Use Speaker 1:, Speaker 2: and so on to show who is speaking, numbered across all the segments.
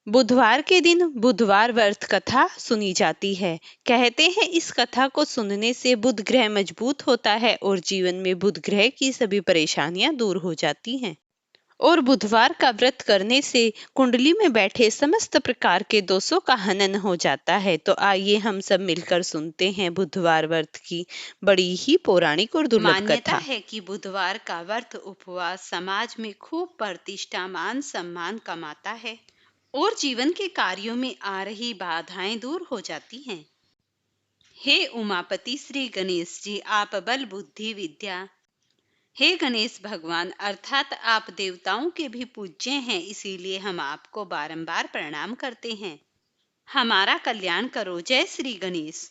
Speaker 1: बुधवार के दिन बुधवार व्रत कथा सुनी जाती है। कहते हैं इस कथा को सुनने से बुध ग्रह मजबूत होता है और जीवन में बुध ग्रह की सभी परेशानियां दूर हो जाती हैं। और बुधवार का व्रत करने से कुंडली में बैठे समस्त प्रकार के दोषों का हनन हो जाता है। तो आइए हम सब मिलकर सुनते हैं बुधवार व्रत की बड़ी ही पौराणिक और दुर्लभ
Speaker 2: मान्यता
Speaker 1: कथा।
Speaker 2: है कि बुधवार का व्रत उपवास समाज में खूब प्रतिष्ठा मान सम्मान कमाता है और जीवन के कार्यों में आ रही बाधाएं दूर हो जाती हैं। हे उमापति श्री गणेश जी, आप बल बुद्धि विद्या। हे गणेश भगवान, अर्थात आप देवताओं के भी पूज्य हैं, इसीलिए हम आपको बारंबार प्रणाम करते हैं। हमारा कल्याण करो, जय श्री गणेश।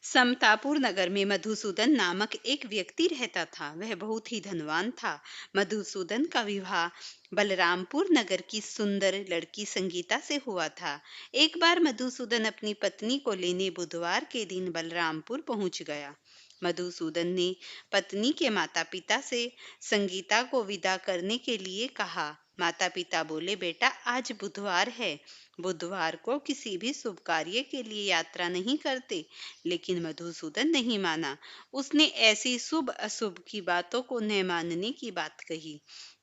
Speaker 2: समतापुर नगर में मधुसूदन नामक एक व्यक्ति रहता था। वह बहुत ही धनवान था। मधुसूदन का विवाह बलरामपुर नगर की सुंदर लड़की संगीता से हुआ था। एक बार मधुसूदन अपनी पत्नी को लेने बुधवार के दिन बलरामपुर पहुंच गया। मधुसूदन ने पत्नी के माता पिता से संगीता को विदा करने के लिए कहा। माता पिता बोले, बेटा आज बुधवार है, बुधवार को किसी भी शुभ कार्य के लिए यात्रा नहीं करते। लेकिन मधुसूदन नहीं माना। उसने ऐसी शुभ अशुभ की बातों को न मानने की बात कही।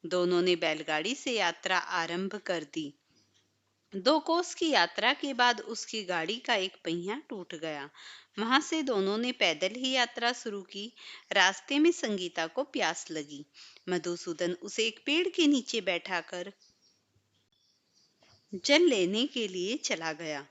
Speaker 2: दोनों ने बैलगाड़ी से यात्रा आरंभ कर दी। 2 कोस की यात्रा के बाद उसकी गाड़ी का एक पहिया टूट गया। वहां से दोनों ने पैदल ही यात्रा शुरू की। रास्ते में संगीता को प्यास लगी। मधुसूदन उसे एक पेड़ के नीचे बैठाकर जल लेने के लिए चला गया।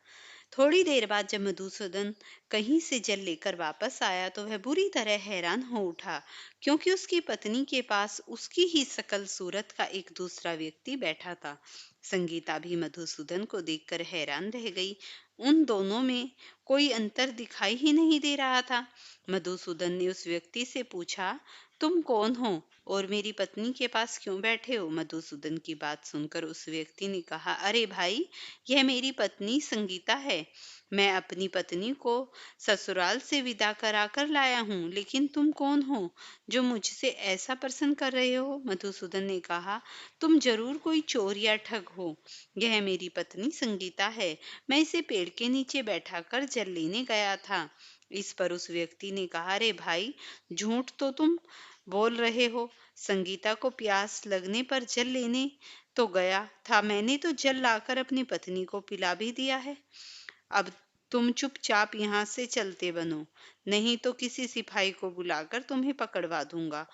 Speaker 2: थोड़ी देर बाद जब मधुसूदन कहीं से जल लेकर वापस आया तो वह बुरी तरह हैरान हो उठा, क्योंकि उसकी पत्नी के पास उसकी ही शकल सूरत का एक दूसरा व्यक्ति बैठा था। संगीता भी मधुसूदन को देखकर हैरान रह गई। उन दोनों में कोई अंतर दिखाई ही नहीं दे रहा था। मधुसूदन ने उस व्यक्ति से पूछा, तुम कौन हो और मेरी पत्नी के पास क्यों बैठे हो? मधुसूदन की बात सुनकर उस व्यक्ति ने कहा, अरे भाई, यह मेरी पत्नी संगीता है। मैं अपनी पत्नी को ससुराल से विदा करा कर लाया हूँ। लेकिन तुम कौन हो जो मुझसे ऐसा प्रश्न कर रहे हो? मधुसूदन ने कहा, तुम जरूर कोई चोर या ठग हो। यह मेरी पत्नी संगीता है। मैं इसे पेड़ के नीचे बैठाकर जल लेने गया था। इस पर उस व्यक्ति ने कहा, अरे भाई, झूठ तो तुम बोल रहे हो। संगीता को प्यास लगने पर जल लेने तो गया था। मैंने तो जल लाकर अपनी पत्नी को पिला भी दिया है। अब तुम चुपचाप यहाँ से चलते बनो, नहीं तो किसी सिपाही को बुलाकर तुम्हें पकड़वा दूंगा।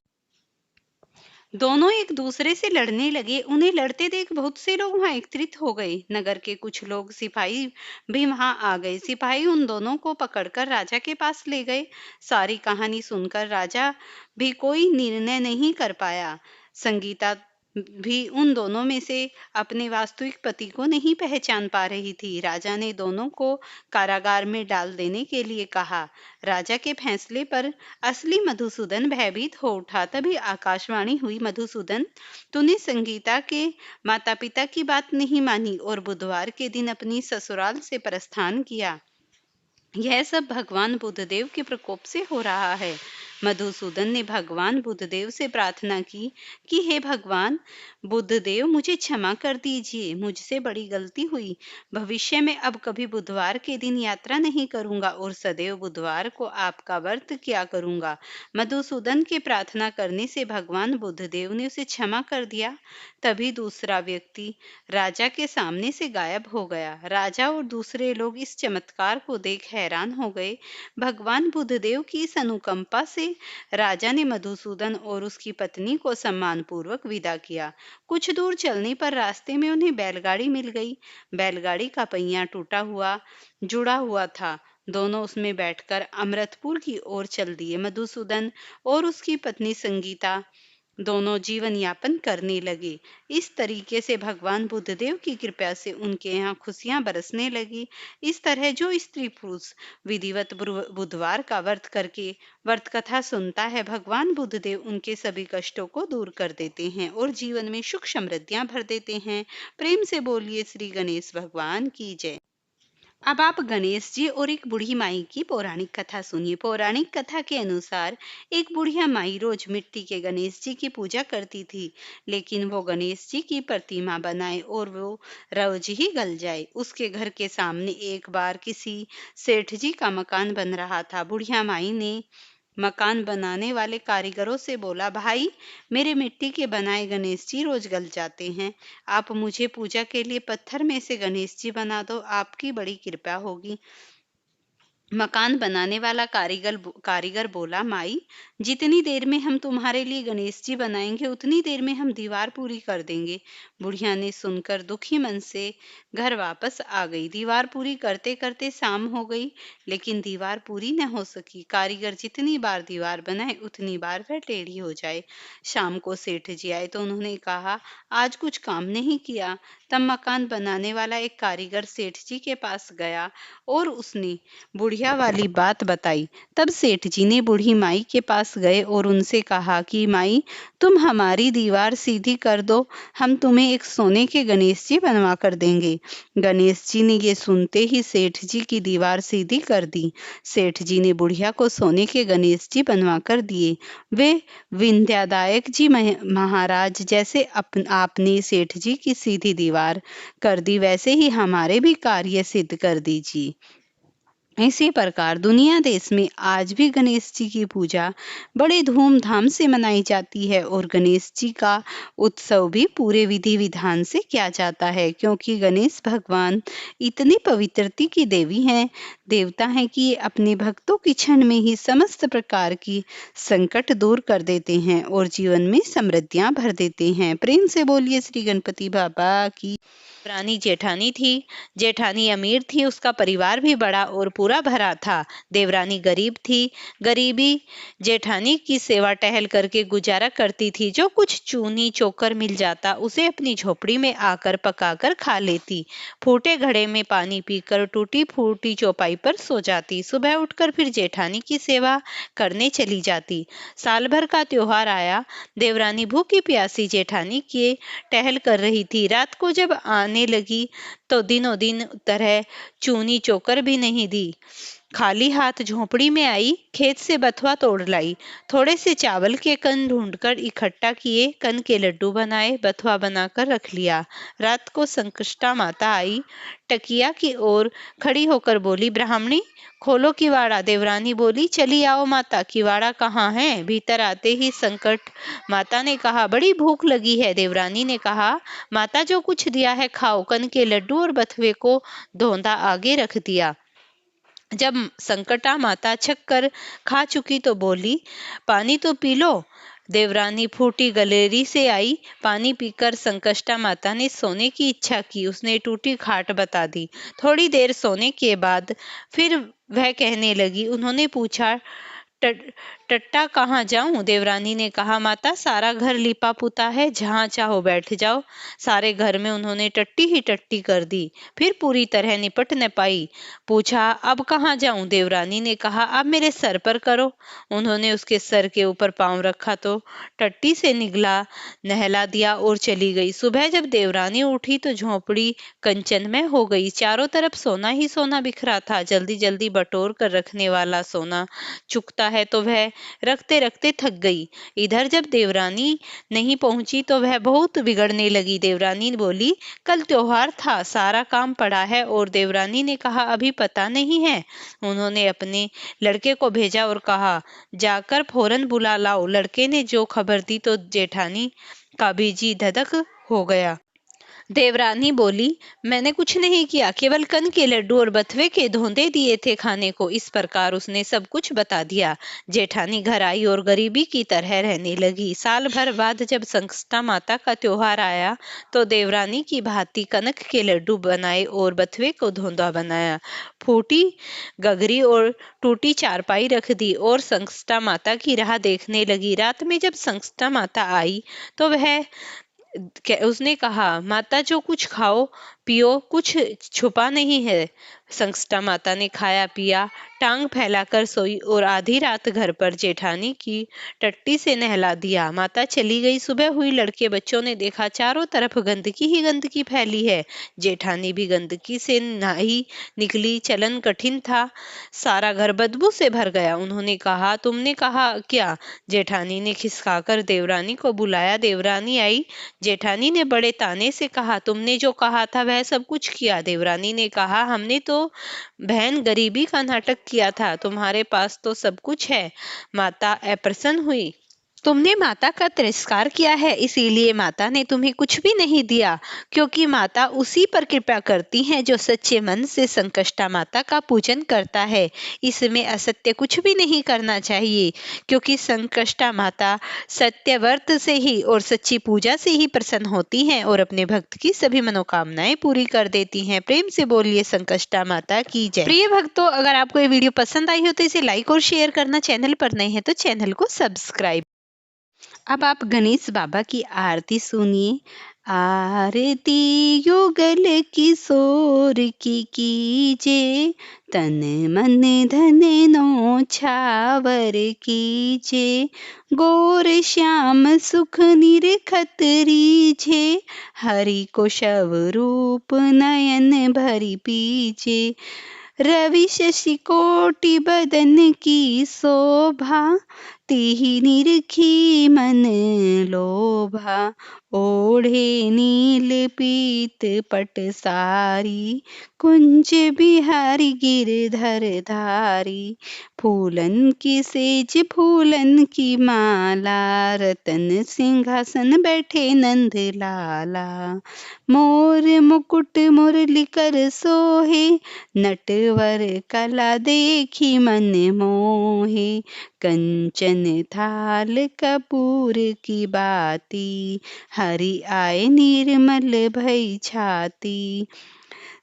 Speaker 2: दोनों एक दूसरे से लड़ने लगे। उन्हें लड़ते देख बहुत से लोग वहां एकत्रित हो गए। नगर के कुछ लोग सिपाही भी वहां आ गए। सिपाही उन दोनों को पकड़कर राजा के पास ले गए। सारी कहानी सुनकर राजा भी कोई निर्णय नहीं कर पाया। संगीता भी उन दोनों में से अपने वास्तविक पति को नहीं पहचान पा रही थी। राजा ने दोनों को कारागार में डाल देने के लिए कहा। राजा के फैसले पर असली मधुसूदन भयभीत हो उठा। तभी आकाशवाणी हुई, मधुसूदन, तूने संगीता के माता पिता की बात नहीं मानी और बुधवार के दिन अपनी ससुराल से प्रस्थान किया। यह सब भगवान बुद्धदेव के प्रकोप से हो रहा है। मधुसूदन ने भगवान बुद्धदेव से प्रार्थना की कि हे भगवान बुद्धदेव, मुझे क्षमा कर दीजिए, मुझसे बड़ी गलती हुई। भविष्य में अब कभी बुधवार के दिन यात्रा नहीं करूंगा और सदैव बुधवार को आपका व्रत किया करूंगा। मधुसूदन के प्रार्थना करने से भगवान बुद्धदेव ने उसे क्षमा कर दिया। तभी दूसरा व्यक्ति राजा के सामने से गायब हो गया। राजा और दूसरे लोग इस चमत्कार को देख हैरान हो गए। भगवान बुद्धदेव की इस अनुकंपा से राजा ने मधुसूदन और उसकी पत्नी को सम्मानपूर्वक विदा किया। कुछ दूर चलने पर रास्ते में उन्हें बैलगाड़ी मिल गई। बैलगाड़ी का पहिया टूटा हुआ जुड़ा हुआ था। दोनों उसमें बैठकर अमृतपुर की ओर चल दिए। मधुसूदन और उसकी पत्नी संगीता दोनों जीवन यापन करने लगे। इस तरीके से भगवान बुद्धदेव की कृपा से उनके यहाँ खुशियां बरसने लगी। इस तरह जो स्त्री पुरुष विधिवत बुधवार का व्रत करके व्रत कथा सुनता है, भगवान बुद्धदेव उनके सभी कष्टों को दूर कर देते हैं और जीवन में सुख समृद्धियां भर देते हैं। प्रेम से बोलिए श्री गणेश भगवान की जय। अब आप गणेश जी और एक बूढ़ी माई की पौराणिक कथा सुनिए। पौराणिक कथा के अनुसार एक बुढ़िया माई रोज मिट्टी के गणेश जी की पूजा करती थी, लेकिन वो गणेश जी की प्रतिमा बनाए और वो रोज ही गल जाए। उसके घर के सामने एक बार किसी सेठ जी का मकान बन रहा था। बुढ़िया माई ने मकान बनाने वाले कारीगरों से बोला, भाई, मेरे मिट्टी के बनाए गणेश जी रोज गल जाते हैं। आप मुझे पूजा के लिए पत्थर में से गणेश जी बना दो, आपकी बड़ी कृपा होगी। मकान बनाने वाला कारीगर बोला, माई, जितनी देर में हम तुम्हारे लिए गणेश जी बनाएंगे उतनी देर में हम दीवार पूरी कर देंगे। बुढ़िया ने सुनकर दुखी मन से घर वापस आ गई। दीवार पूरी करते करते शाम हो गई, लेकिन दीवार पूरी न हो सकी। कारीगर जितनी बार दीवार बनाए उतनी बार वह टेढ़ी हो जाए। शाम को सेठ जी आए तो उन्होंने कहा, आज कुछ काम नहीं किया। तब मकान बनाने वाला एक कारीगर सेठ जी के पास गया और उसने बुढ़िया वाली बात बताई। तब सेठ जी ने बूढ़ी माई के पास गए और उनसे कहा कि माई, तुम हमारी दीवार सीधी कर दो, हम तुम्हें एक सोने के गणेश जी बनवा कर देंगे। गणेश जी ने ये सुनते ही सेठ जी की दीवार सीधी कर दी। सेठ जी ने बुढ़िया को सोने के गणेश जी बनवा कर दिए। वे विंध्यादायक जी महाराज जैसे आपने सेठ जी की सीधी दीवार कर दी, वैसे ही हमारे भी कार्य सिद्ध कर दीजिए। इसी प्रकार दुनिया देश में आज भी गणेश जी की पूजा बड़े धूमधाम से मनाई जाती है और गणेश जी का उत्सव भी पूरे विधि विधान से किया जाता है, क्योंकि गणेश भगवान इतनी पवित्रता की देवता हैं कि ये अपने भक्तों की क्षण में ही समस्त प्रकार की संकट दूर कर देते हैं और जीवन में समृद्धियां भर देते हैं। प्रेम से बोलिए श्री गणपति बाबा की।
Speaker 1: रानी जेठानी थी। जेठानी अमीर थी, उसका परिवार भी बड़ा और पूरा भरा था। देवरानी गरीब थी। गरीबी जेठानी की सेवा टहल करके गुजारा करती थी। जो कुछ चूनी चोकर मिल जाता उसे अपनी झोपड़ी में आकर पकाकर खा लेती। फूटे घड़े में पानी पीकर टूटी फूटी चौपाई पर सो जाती। सुबह उठकर फिर जेठानी की सेवा करने चली जाती। साल भर का त्योहार आया। देवरानी भूखी प्यासी जेठानी के टहल कर रही थी। रात को जब आने लगी तो दिनों दिन तरह चूनी चोकर भी नहीं दी। खाली हाथ झोपड़ी में आई, खेत से बथुआ तोड़ लाई। थोड़े से चावल के कण ढूंढकर इकट्ठा किए, कण के लड्डू बनाए, बथुआ बनाकर रख लिया। रात को संकष्टा माता आई, टकिया की ओर खड़ी होकर बोली, ब्राह्मणी, खोलो किवाड़ा। देवरानी बोली, चली आओ माता, किवाड़ा कहाँ है? भीतर आते ही संकट माता ने कहा, बड़ी भूख लगी है। देवरानी ने कहा, माता, जो कुछ दिया है खाओ। कण के लड्डू और बथुए को धोंधा आगे रख दिया। जब संकटा माता छक कर खा चुकी तो बोली, पानी तो पी लो। देवरानी फूटी गलेरी से आई। पानी पीकर संकष्टा माता ने सोने की इच्छा की। उसने टूटी खाट बता दी। थोड़ी देर सोने के बाद फिर वह कहने लगी। उन्होंने पूछा, टट्टा कहाँ जाऊं? देवरानी ने कहा, माता, सारा घर लिपा पुता है, जहाँ चाहो बैठ जाओ। सारे घर में उन्होंने टट्टी ही टट्टी कर दी। फिर पूरी तरह निपट न पाई। पूछा, अब कहाँ जाऊं? देवरानी ने कहा, अब मेरे सर पर करो। उन्होंने उसके सर के ऊपर पांव रखा तो टट्टी से निगला, नहला दिया और चली गई। सुबह जब देवरानी उठी तो झोपड़ी कंचनमय हो गई। चारों तरफ सोना ही सोना बिखरा था। जल्दी जल्दी बटोर कर रखने वाला सोना चुकता है तो वह रखते रखते थक गई। इधर जब देवरानी नहीं पहुंची तो वह बहुत बिगड़ने लगी। देवरानी बोली, कल त्योहार था, सारा काम पड़ा है। और देवरानी ने कहा, अभी पता नहीं है। उन्होंने अपने लड़के को भेजा और कहा, जाकर फौरन बुला लाओ। लड़के ने जो खबर दी तो जेठानी का भी जी धधक हो गया। देवरानी बोली, मैंने कुछ नहीं किया, केवल कन के लड्डू और बथुए के धोंदे दिए थे खाने को। इस प्रकार उसने सब कुछ बता दिया। जेठानी घर आई और गरीबी की तरह रहने लगी। साल भर बाद जब संकष्टा माता का त्योहार आया तो देवरानी की भांति कनक के लड्डू बनाए और बथुए को धोंदा बनाया। फूटी गगरी और टूटी चारपाई रख दी और संकष्टा माता की राह देखने लगी। रात में जब संकष्टा माता आई तो वह उसने कहा, माता जो कुछ खाओ पियो कुछ छुपा नहीं है। संकष्टा माता ने खाया पिया, टांग फैलाकर सोई और आधी रात घर पर जेठानी की टट्टी से नहला दिया। माता चली गई। सुबह हुई। लड़के बच्चों ने देखा चारों तरफ गंदगी ही गंदगी फैली है। जेठानी भी गंदगी से नहाई निकली। चलन कठिन था। सारा घर बदबू से भर गया। उन्होंने कहा, तुमने कहा क्या? जेठानी ने खिसकाकर देवरानी को बुलाया। देवरानी आई। जेठानी ने बड़े ताने से कहा, तुमने जो कहा था वह सब कुछ किया? देवरानी ने कहा, हमने तो बहन गरीबी का नाटक किया था, तुम्हारे पास तो सब कुछ है। माता अप्रसन्न हुई। तुमने माता का तिरस्कार किया है, इसीलिए माता ने तुम्हें कुछ भी नहीं दिया, क्योंकि माता उसी पर कृपा करती है जो सच्चे मन से संकष्टा माता का पूजन करता है। इसमें असत्य कुछ भी नहीं करना चाहिए, क्योंकि संकष्टा माता सत्य व्रत से ही और सच्ची पूजा से ही प्रसन्न होती हैं और अपने भक्त की सभी मनोकामनाएं पूरी कर देती हैं। प्रेम से बोलिए संकष्टा माता की जय। प्रिय भक्तों, अगर आपको ये वीडियो पसंद आई हो तो इसे लाइक और शेयर करना, चैनल पर नए हैं तो चैनल को सब्सक्राइब। अब आप गणेश बाबा की आरती सुनिए। आरती युगल किशोर की कीजे, तन मन धन नौछावर कीजे, गोर श्याम सुख निरखत रीझे, हरि को शव रूप नयन भरि पीछे, रवि शशि कोटि बदन की शोभा, तिहि निरखी मन लोभा, ओढ़े नील पीत पट सारी, कुंज बिहारी गिरधर धारी, फूलन की सेज फूलन की माला, रतन सिंहासन बैठे नंद लाला, मोर मुकुट मुरली कर सोहे, नटवर कला देखी मन मोहे, कंचन थाल कपूर की बाती, हरि आए निर्मल भई छाती,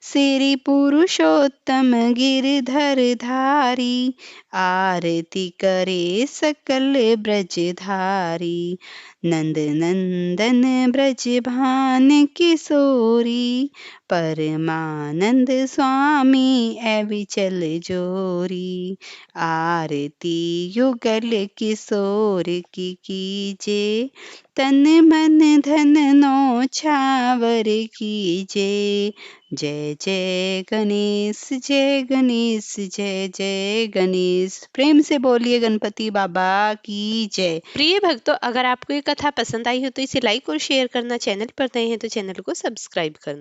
Speaker 1: श्री पुरुषोत्तम गिरधर धारी, आरती करे सकल ब्रजधारी, नंद नंदन ब्रज भान किशोरी, परमानंद स्वामी अविचल जोरी, आरती युगल किशोर की कीजे, तन मन धन नौछावर कीजे। जय जय गणेश, जय गणेश, जय जय गणेश। प्रेम से बोलिए गणपति बाबा की जय। प्रिय भक्तों, अगर आपको ये कथा पसंद आई हो तो इसे लाइक और शेयर करना, चैनल पर नए हैं तो चैनल को सब्सक्राइब करना।